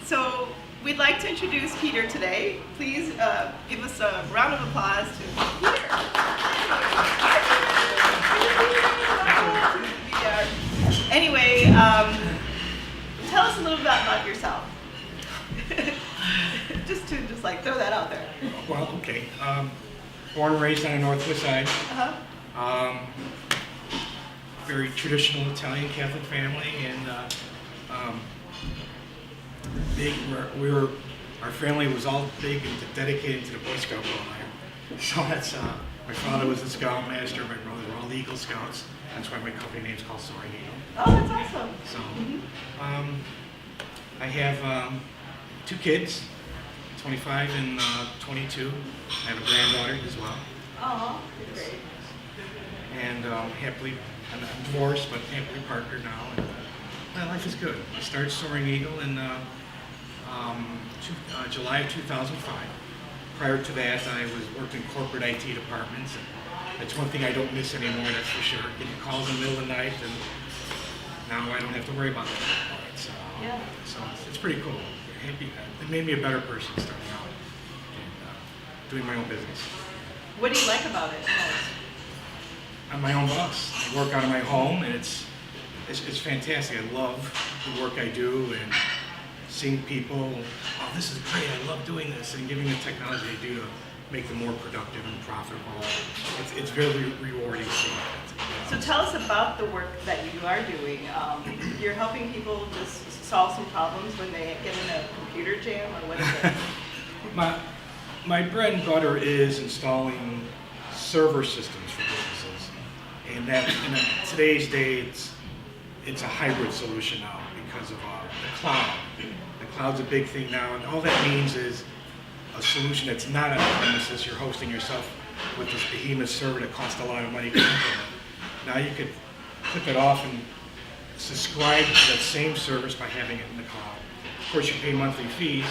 So we'd like to introduce Peter today. Please give us a round of applause to Peter. Anyway, tell us a little bit about yourself. just to like throw that out there. Well, okay. Born and raised on the Northwest Side. Very traditional Italian Catholic family, and our family was all big and dedicated to the Boy Scout program. So that's my father was the Scoutmaster, my brother were all Eagle Scouts. That's why my company name's called Soaring Eagle. Oh, that's awesome. So I have 2 kids, 25 and 22. I have a granddaughter as well. Oh, great. And happily, I'm divorced, but happily partnered now. And my life is good. I started Soaring Eagle in July of 2005. Prior to that, I was working in corporate IT departments. And that's one thing I don't miss anymore, that's for sure. Getting calls in the middle of the night, and now I don't have to worry about that. So, yeah. So it's pretty cool. It made me a better person starting out and doing my own business. What do you like about it most? I'm my own boss. I work out of my home, and it's fantastic. I love the work I do, and seeing people, oh, this is great, I love doing this, and giving the technology I do to make them more productive and profitable. It's very rewarding to see that. So tell us about the work that you are doing. You're helping people just solve some problems when they get in a computer jam, or what is it? My bread and butter is installing server systems for businesses, and that in today's day it's a hybrid solution now because of the cloud. The cloud's a big thing now, and all that means is a solution that's not on premises. You're hosting yourself with this behemoth server that costs a lot of money to implement. Now you could click it off and subscribe to that same service by having it in the cloud. Of course, you pay monthly fees,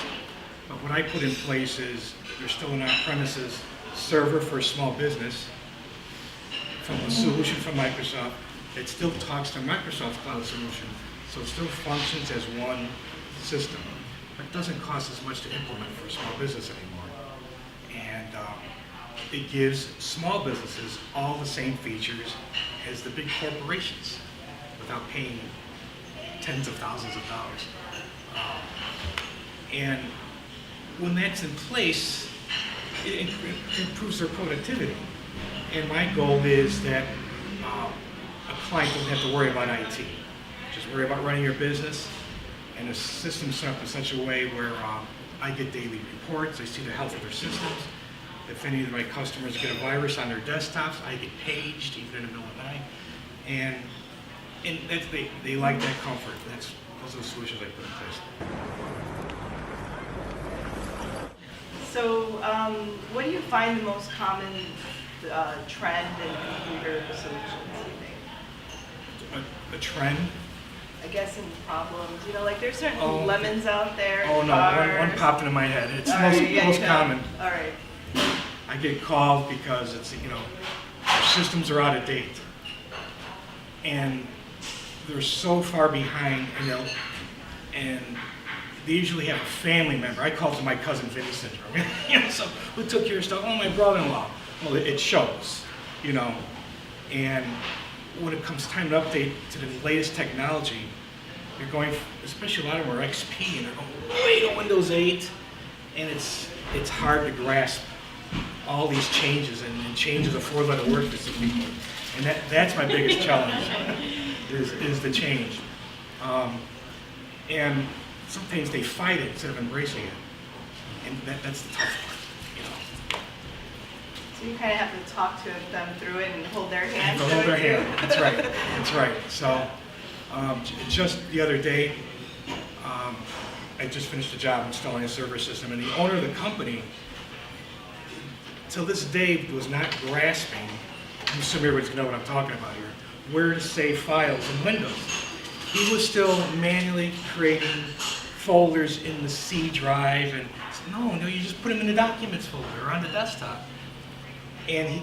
but what I put in place is there's still an on-premises server for a small business from a solution from Microsoft that still talks to Microsoft's cloud solution, so it still functions as one system, but doesn't cost as much to implement for a small business anymore. And it gives small businesses all the same features as the big corporations without paying tens of thousands of dollars. And when that's in place, it improves their productivity. And my goal is that a client doesn't have to worry about IT. Just worry about running your business, and the system's set up in such a way where I get daily reports, I see the health of their systems. If any of my customers get a virus on their desktops, I get paged even in the middle of the night. And they like that comfort. Those are the solutions I put in place. So what do you find the most common trend in computer solutions, you think? A trend? I guess in problems, like there's certain lemons out there. Oh no, one popped into my head. It's most common. All right. I get called because our systems are out of date, and they're so far behind, and they usually have a family member. I call it my cousin Vinny syndrome. So who took care of stuff? Oh, my brother-in-law. Well, it shows, and when it comes time to update to the latest technology, you're going, especially a lot of them are XP, and they're going way to Windows 8, and it's hard to grasp all these changes, and change is a 4-letter word for some people, and that's my biggest challenge, is the change. And sometimes they fight it instead of embracing it, and that's the tough part. So you kind of have to talk to them through it and hold their hand. Hold their hand. That's right. That's right. So just the other day, I just finished a job installing a server system, and the owner of the company, till this day, was not grasping. I'm assuming everybody's gonna know what I'm talking about here. Where to save files in Windows. He was still manually creating folders in the C drive, and said, no, you just put them in the documents folder or on the desktop. And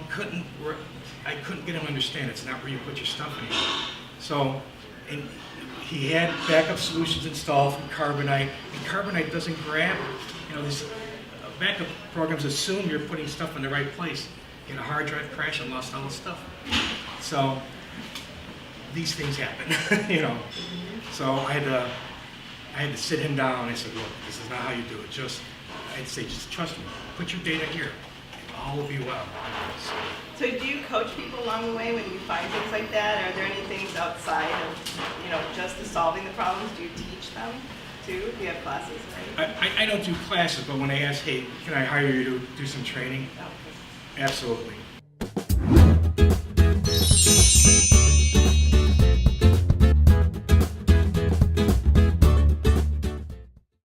I couldn't get him to understand it's not where you put your stuff anymore. So, and he had backup solutions installed from Carbonite, and Carbonite doesn't grab, these backup programs assume you're putting stuff in the right place. A hard drive crash and lost all the stuff. So these things happen, So I had to sit him down. I said, look, this is not how you do it. I'd say, just trust me. Put your data here. All will be well. So do you coach people along the way when you find things like that? Are there any things outside of, just the solving the problems? Do you teach them too? Do you have classes? Right? I don't do classes, but when they ask, hey, can I hire you to do some training? Oh. Absolutely.